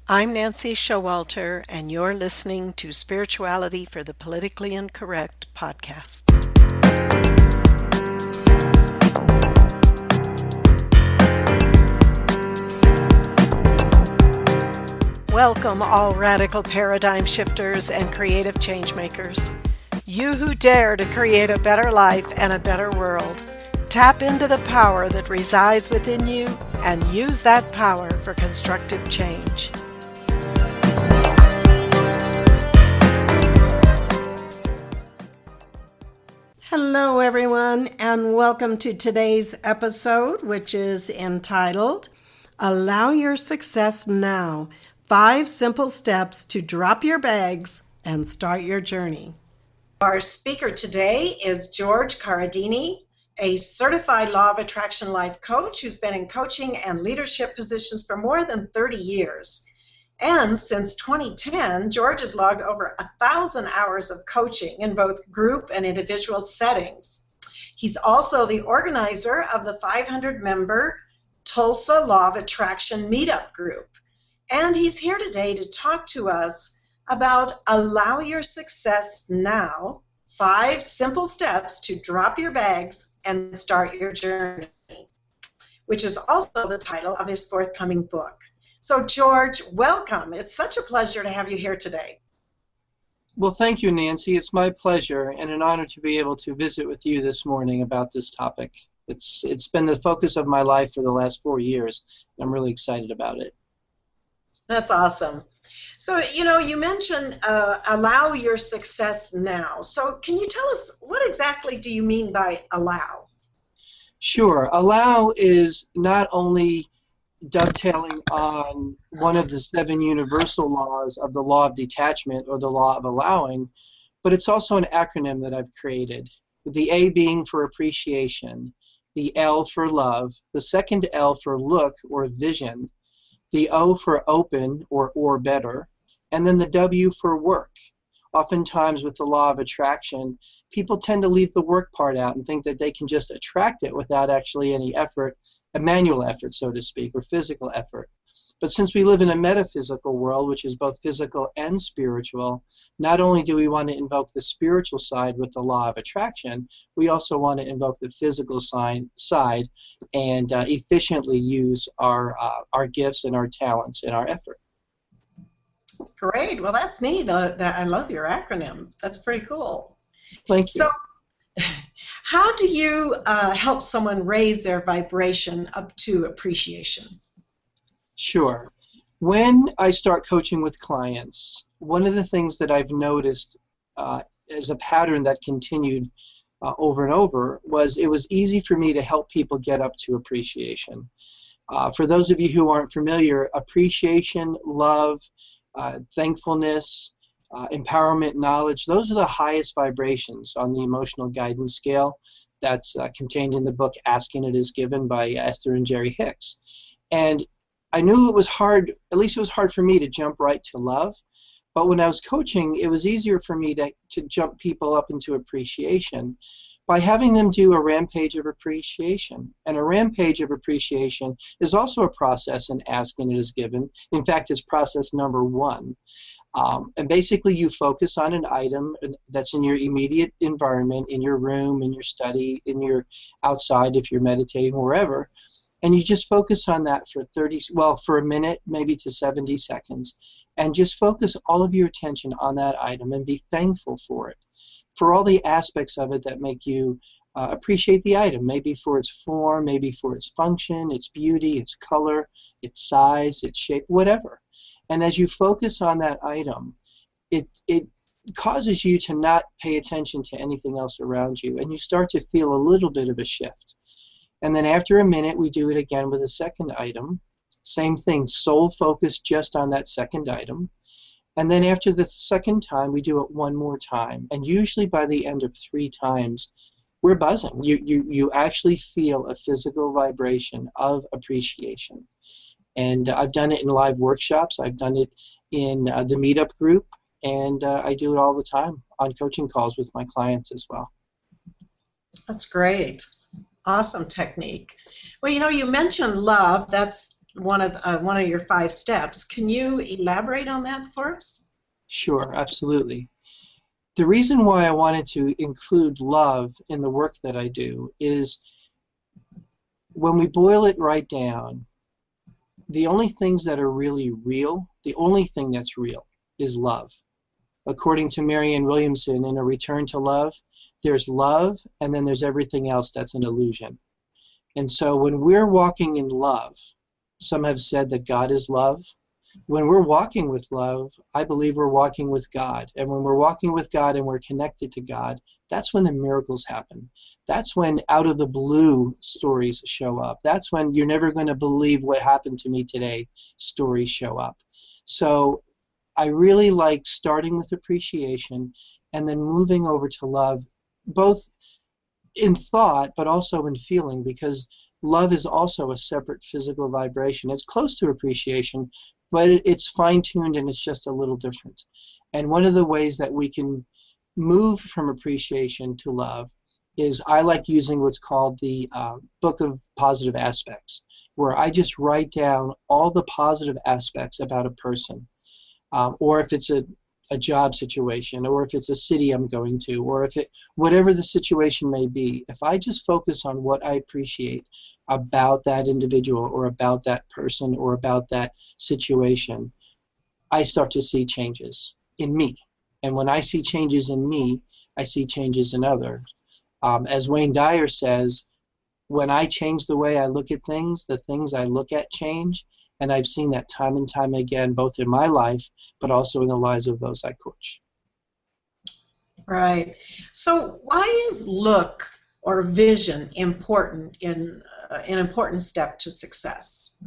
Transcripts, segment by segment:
I'm Nancy Showalter, and you're listening to Spirituality for the Politically Incorrect podcast. Welcome, all radical paradigm shifters and creative change makers. You who dare to create a better life and a better world. Tap into the power that resides within you and use that power for constructive change. Hello, everyone, and welcome to today's episode, which is entitled Allow Your Success Now 5 Simple Steps to Drop Your Bags and Start Your Journey. Our speaker today is George Carradini, a certified Law of Attraction life coach who's been in coaching and leadership positions for more than 30 years. And since 2010, George has logged over 1,000 hours of coaching in both group and individual settings. He's also the organizer of the 500-member Tulsa Law of Attraction meetup group. And he's here today to talk to us about Allow Your Success Now, 5 simple steps to drop your bags and start your journey, which is also the title of his forthcoming book. So, George, welcome. It's such a pleasure to have you here today. Well, thank you, Nancy. It's my pleasure and an honor to be able to visit with you this morning about this topic. It's been the focus of my life for the last 4 years, and I'm really excited about it. That's awesome. So, you mentioned allow your success now. So can you tell us what exactly do you mean by allow? Sure. Allow is not only dovetailing on one of the 7 universal laws of the law of detachment or the law of allowing, but it's also an acronym that I've created. The A being for appreciation, the L for love, the second L for look or vision, the O for open or better, and then the W for work. Oftentimes with the law of attraction, people tend to leave the work part out and think that they can just attract it without actually any effort, a manual effort, so to speak, or physical effort. But since we live in a metaphysical world, which is both physical and spiritual, not only do we want to invoke the spiritual side with the law of attraction, we also want to invoke the physical side and efficiently use our gifts and our talents in our effort. Great. Well, that's neat. I love your acronym. That's pretty cool. Thank you. So, how do you help someone raise their vibration up to appreciation? Sure. When I start coaching with clients, one of the things that I've noticed as a pattern that continued over and over was it was easy for me to help people get up to appreciation. For those of you who aren't familiar, appreciation, love, thankfulness, empowerment, knowledge, those are the highest vibrations on the emotional guidance scale that's contained in the book Asking It Is Given by Esther and Jerry Hicks. And I knew it was hard, at least it was hard for me to jump right to love, but when I was coaching, it was easier for me to jump people up into appreciation by having them do a rampage of appreciation. And a rampage of appreciation is also a process in Asking It Is Given. In fact, it's process number 1. And basically you focus on an item that's in your immediate environment, in your room, in your study, in your outside if you're meditating, wherever, and you just focus on that for a minute, maybe to 70 seconds, and just focus all of your attention on that item and be thankful for it, for all the aspects of it that make you appreciate the item, maybe for its form, maybe for its function, its beauty, its color, its size, its shape, whatever. And as you focus on that item, it causes you to not pay attention to anything else around you, and you start to feel a little bit of a shift. And then after a minute, we do it again with a second item. Same thing, sole focus just on that second item. And then after the second time, we do it one more time. And usually by the end of 3 times, we're buzzing. You actually feel a physical vibration of appreciation. And I've done it in live workshops. I've done it in the meetup group. And I do it all the time on coaching calls with my clients as well. That's great. Awesome technique. Well, you mentioned love. That's one of your 5 steps. Can you elaborate on that for us? Sure, absolutely. The reason why I wanted to include love in the work that I do is when we boil it right down, the only things that are really real, the only thing that's real is love. According to Marianne Williamson in A Return to Love, there's love and then there's everything else that's an illusion. And so when we're walking in love, some have said that God is love. When we're walking with love, I believe we're walking with God. And when we're walking with God and we're connected to God, that's when the miracles happen. That's when out of the blue stories show up. That's when you're never going to believe what happened to me today stories show up. So I really like starting with appreciation and then moving over to love, both in thought but also in feeling, because love is also a separate physical vibration. It's close to appreciation, but it's fine-tuned and it's just a little different. And one of the ways that we can move from appreciation to love is I like using what's called the Book of Positive Aspects, where I just write down all the positive aspects about a person, or if it's a job situation, or if it's a city I'm going to, or if whatever the situation may be, if I just focus on what I appreciate about that individual or about that person or about that situation, I start to see changes in me. And when I see changes in me, I see changes in others. As Wayne Dyer says, when I change the way I look at things, the things I look at change. And I've seen that time and time again, both in my life, but also in the lives of those I coach. Right. So why is look or vision important in an important step to success?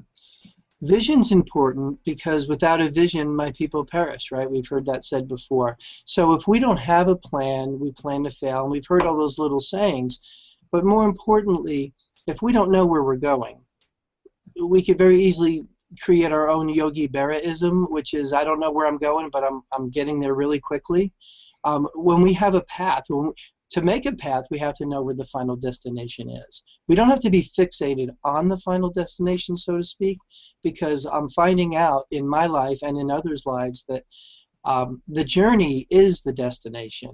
Vision's important because without a vision, my people perish, right? We've heard that said before. So if we don't have a plan, we plan to fail. And we've heard all those little sayings. But more importantly, if we don't know where we're going, we could very easily create our own Yogi Berra-ism, which is, I don't know where I'm going, but I'm getting there really quickly. When we have a path, to make a path, we have to know where the final destination is. We don't have to be fixated on the final destination, so to speak, because I'm finding out in my life and in others' lives that the journey is the destination,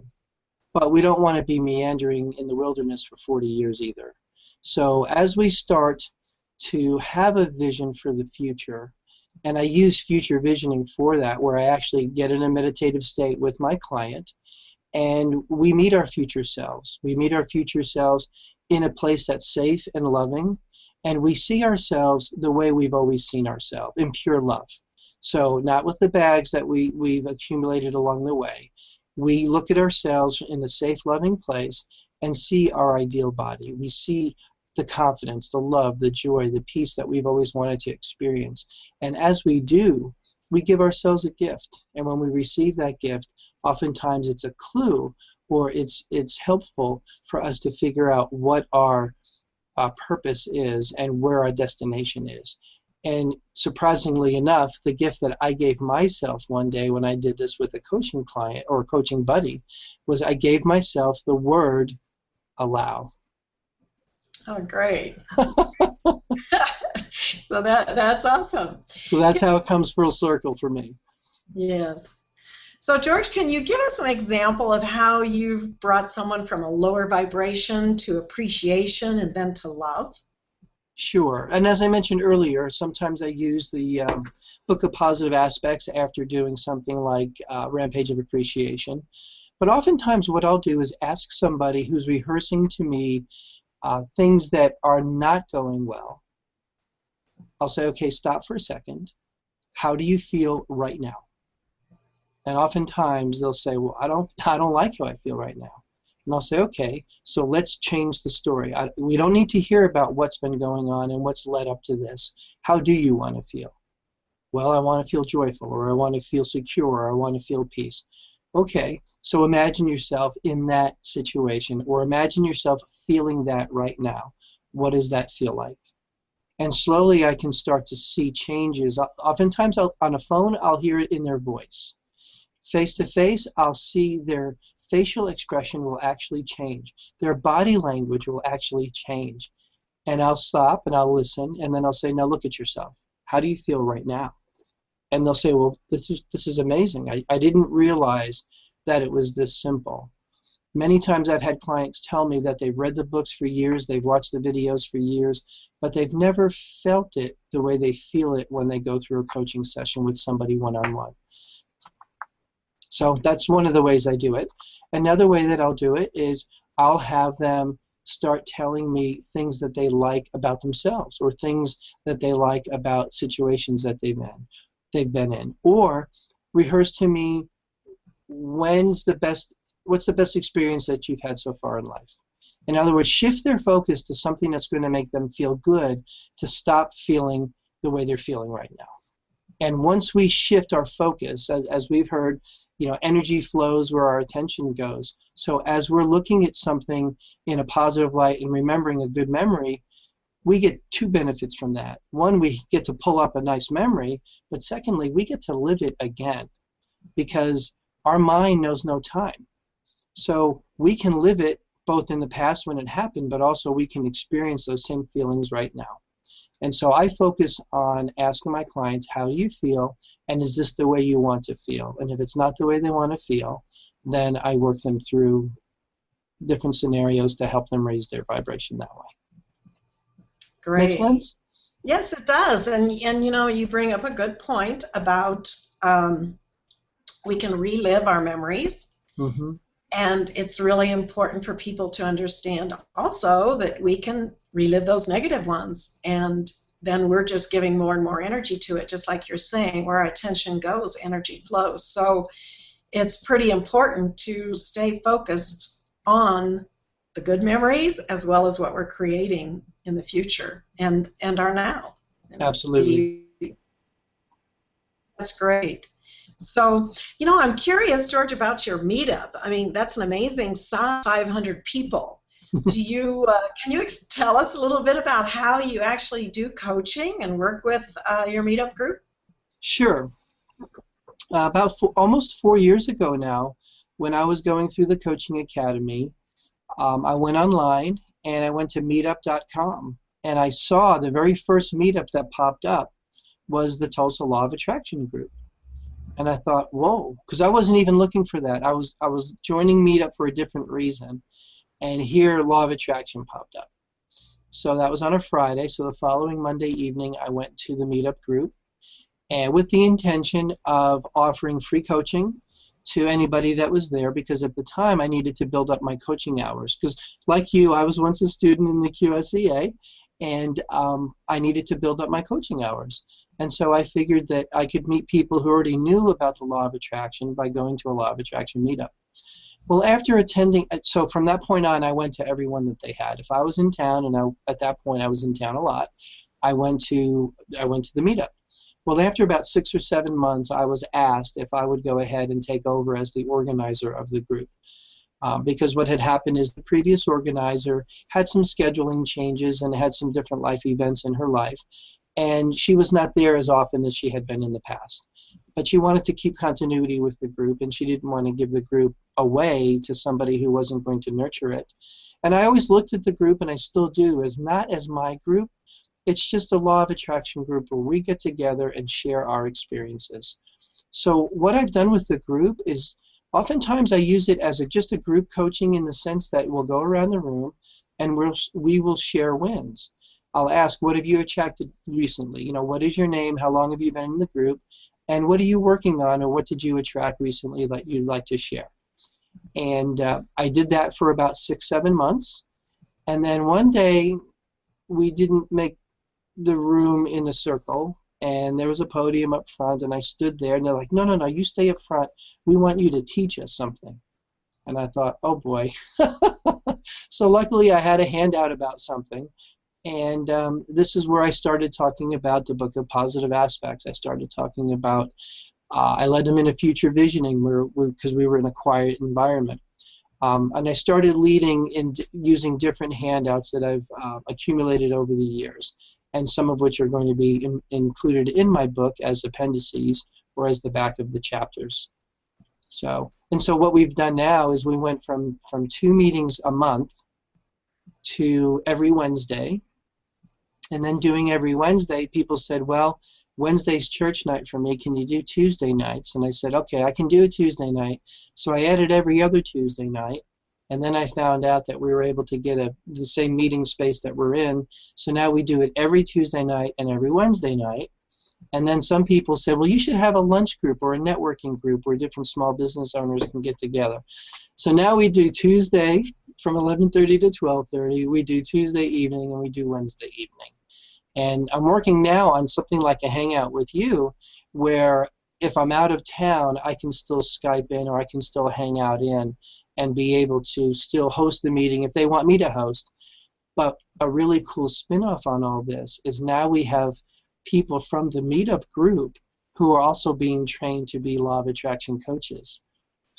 but we don't want to be meandering in the wilderness for 40 years either. So as we start to have a vision for the future, and I use future visioning for that, where I actually get in a meditative state with my client, and we meet our future selves. We meet our future selves in a place that's safe and loving, and we see ourselves the way we've always seen ourselves, in pure love. So not with the bags that we've accumulated along the way. We look at ourselves in a safe, loving place and see our ideal body. We see the confidence, the love, the joy, the peace that we've always wanted to experience. And as we do, we give ourselves a gift. And when we receive that gift, oftentimes it's a clue, or it's helpful for us to figure out what our purpose is and where our destination is. And surprisingly enough, the gift that I gave myself one day when I did this with a coaching client or a coaching buddy was I gave myself the word allow. Oh, great. So that's awesome. So that's how it comes full circle for me. Yes. So George, can you give us an example of how you've brought someone from a lower vibration to appreciation and then to love? Sure. And as I mentioned earlier, sometimes I use the Book of Positive Aspects after doing something like Rampage of Appreciation. But oftentimes what I'll do is ask somebody who's rehearsing to me things that are not going well. I'll say, okay, stop for a second. How do you feel right now? And oftentimes they'll say, well, I don't like how I feel right now. And I'll say, okay, so let's change the story. We don't need to hear about what's been going on and what's led up to this. How do you want to feel? Well, I want to feel joyful, or I want to feel secure, or I want to feel peace. Okay, so imagine yourself in that situation, or imagine yourself feeling that right now. What does that feel like? And slowly I can start to see changes. Oftentimes on a phone, I'll hear it in their voice. Face to face, I'll see their facial expression will actually change. Their body language will actually change. And I'll stop and I'll listen, and then I'll say, now look at yourself. How do you feel right now? And they'll say, well, this is amazing. I didn't realize that it was this simple. Many times I've had clients tell me that they've read the books for years, they've watched the videos for years, but they've never felt it the way they feel it when they go through a coaching session with somebody one-on-one. So that's one of the ways I do it. Another way that I'll do it is I'll have them start telling me things that they like about themselves, or things that they like about situations that they've been in, or rehearse to me what's the best experience that you've had so far in life. In other words, shift their focus to something that's going to make them feel good, to stop feeling the way they're feeling right now. And once we shift our focus, as we've heard, energy flows where our attention goes. So as we're looking at something in a positive light and remembering a good memory, we get two benefits from that. One, we get to pull up a nice memory, but secondly, we get to live it again, because our mind knows no time. So we can live it both in the past when it happened, but also we can experience those same feelings right now. And so I focus on asking my clients, how do you feel, and is this the way you want to feel? And if it's not the way they want to feel, then I work them through different scenarios to help them raise their vibration that way. Great. Make sense? Yes, it does. And you bring up a good point about we can relive our memories. Mm-hmm. And it's really important for people to understand also that we can relive those negative ones, and then we're just giving more and more energy to it, just like you're saying, where our attention goes, energy flows. So it's pretty important to stay focused on the good memories as well as what we're creating in the future and our now. Absolutely. That's great. So, I'm curious, George, about your meetup. I mean, that's an amazing size, 500 people. Can you tell us a little bit about how you actually do coaching and work with your meetup group? Sure. Almost 4 years ago now, when I was going through the coaching academy, I went online and I went to meetup.com, and I saw the very first meetup that popped up was the Tulsa Law of Attraction group. And I thought, whoa, because I wasn't even looking for that. I was joining Meetup for a different reason, and here Law of Attraction popped up. So that was on a Friday. So the following Monday evening, I went to the Meetup group, and with the intention of offering free coaching to anybody that was there, because at the time I needed to build up my coaching hours. Because like you, I was once a student in the QSEA, and I needed to build up my coaching hours. And so I figured that I could meet people who already knew about the Law of Attraction by going to a Law of Attraction meetup. Well, after attending, so from that point on, I went to every one that they had. If I was in town, and at that point I was in town a lot, I went to the meetup. Well, after about 6 or 7 months, I was asked if I would go ahead and take over as the organizer of the group. Because what had happened is the previous organizer had some scheduling changes and had some different life events in her life, and she was not there as often as she had been in the past. But she wanted to keep continuity with the group, and she didn't want to give the group away to somebody who wasn't going to nurture it. And I always looked at the group, and I still do, as not as my group. It's just a Law of Attraction group where we get together and share our experiences. So what I've done with the group is oftentimes I use it as just a group coaching, in the sense that we'll go around the room and we will share wins. I'll ask, what have you attracted recently? What is your name? How long have you been in the group? And what are you working on, or what did you attract recently that you'd like to share? And I did that for about 6-7 months. And then one day we didn't make the room in a circle, and there was a podium up front, and I stood there, and they're like, no, you stay up front. We want you to teach us something. And I thought, oh boy. So luckily I had a handout about something, and this is where I started talking about the book of positive aspects. I started talking about, I led them into future visioning because we were in a quiet environment. And I started leading in using different handouts that I've accumulated over the years, and some of which are going to be included in my book as appendices or as the back of the chapters. So what we've done now is we went from 2 meetings a month to every Wednesday, And then doing every Wednesday, people said, well, Wednesday's church night for me. Can you do Tuesday nights? And I said, okay, I can do a Tuesday night. So I added every other Tuesday night. And then I found out that we were able to get the same meeting space that we're in. So now we do it every Tuesday night and every Wednesday night. And then some people said, well, you should have a lunch group or a networking group where different small business owners can get together. So now we do Tuesday from 11:30 to 12:30. We do Tuesday evening, and we do Wednesday evening. And I'm working now on something like a hangout with you, where if I'm out of town, I can still Skype in, or I can still hang out in and be able to still host the meeting if they want me to host. But a really cool spin-off on all this is now we have people from the meetup group who are also being trained to be Law of Attraction coaches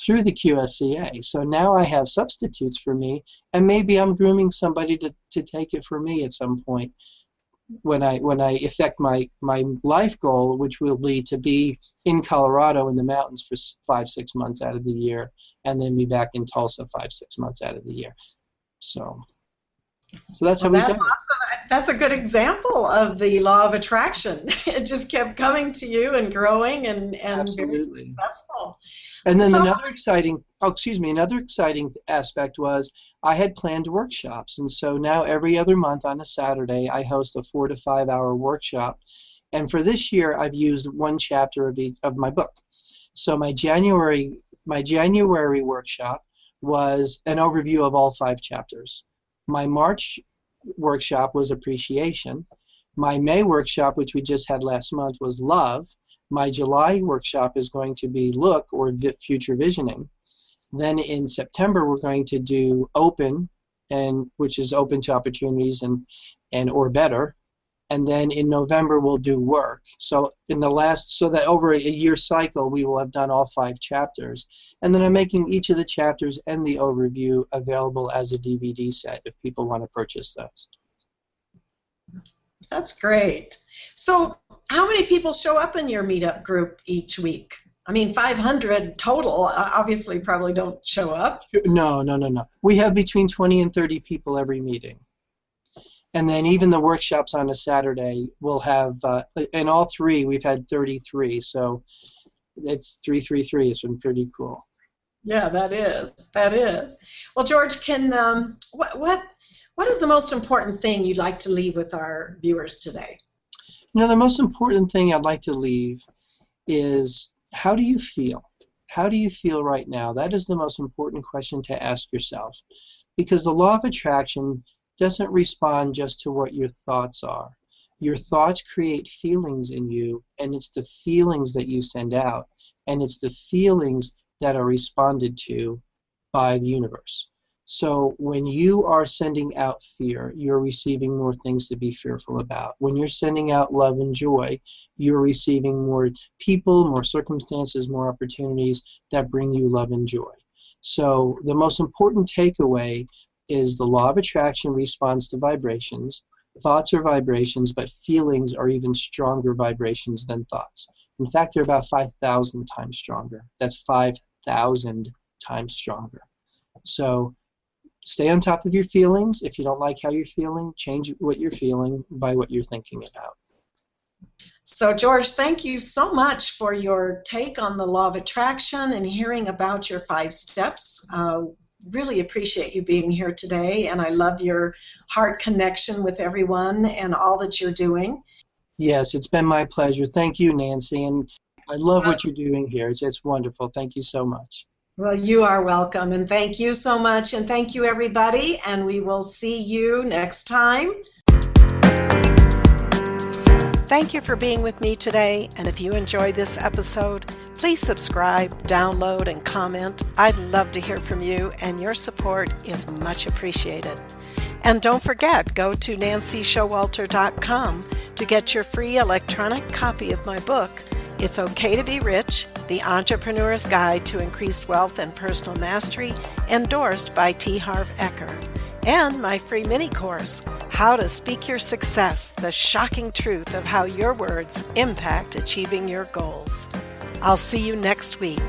through the QSCA. So now I have substitutes for me, and maybe I'm grooming somebody to take it for me at some point when I effect my life goal, which will be to be in Colorado in the mountains for 5-6 months out of the year, and then be back in Tulsa 5-6 months out of the year. So that's how we do it. That's awesome. That's a good example of the law of attraction. It just kept coming to you and growing and Absolutely. Very successful. And then another exciting aspect was I had planned workshops. And so now every other month on a Saturday, I host a 4 to 5 hour workshop. And for this year, I've used one chapter of my book. So my January workshop was an overview of all 5 chapters. My March workshop was appreciation. My May workshop, which we just had last month, was love. My July workshop is going to be look, or future visioning. Then in September, we're going to do open, which is open to opportunities and or better. And then in November, we'll do work. So so that over a year cycle, we will have done all 5 chapters. And then I'm making each of the chapters and the overview available as a DVD set if people want to purchase those. That's great. So how many people show up in your meetup group each week? I mean, 500 total obviously probably don't show up. No. We have between 20 and 30 people every meeting. And then even the workshops on a Saturday will have, in all 3, we've had 33. So it's 333. It's been pretty cool. Yeah, that is. Well, George, what is the most important thing you'd like to leave with our viewers today? The most important thing I'd like to leave is, how do you feel? How do you feel right now? That is the most important question to ask yourself, because the law of attraction doesn't respond just to what your thoughts are. Your thoughts create feelings in you, and it's the feelings that you send out, and it's the feelings that are responded to by the universe. So when you are sending out fear, you're receiving more things to be fearful about. When you're sending out love and joy, you're receiving more people, more circumstances, more opportunities that bring you love and joy. So the most important takeaway is the law of attraction responds to vibrations. Thoughts are vibrations, but feelings are even stronger vibrations than thoughts. In fact, they're about 5,000 times stronger. That's 5,000 times stronger. So stay on top of your feelings. If you don't like how you're feeling, change what you're feeling by what you're thinking about. So, George, thank you so much for your take on the law of attraction and hearing about your 5 steps. Really appreciate you being here today, and I love your heart connection with everyone and all that you're doing. Yes, it's been my pleasure. Thank you, Nancy, and I love what you're doing here. It's wonderful. Thank you so much. Well, you are welcome, and thank you so much, and thank you, everybody, and we will see you next time. Thank you for being with me today, and if you enjoyed this episode, please subscribe, download, and comment. I'd love to hear from you, and your support is much appreciated. And don't forget, go to nancyshowalter.com to get your free electronic copy of my book, It's Okay to Be Rich, The Entrepreneur's Guide to Increased Wealth and Personal Mastery, endorsed by T. Harv Eker, and my free mini course, How to Speak Your Success, the shocking truth of how your words impact achieving your goals. I'll see you next week.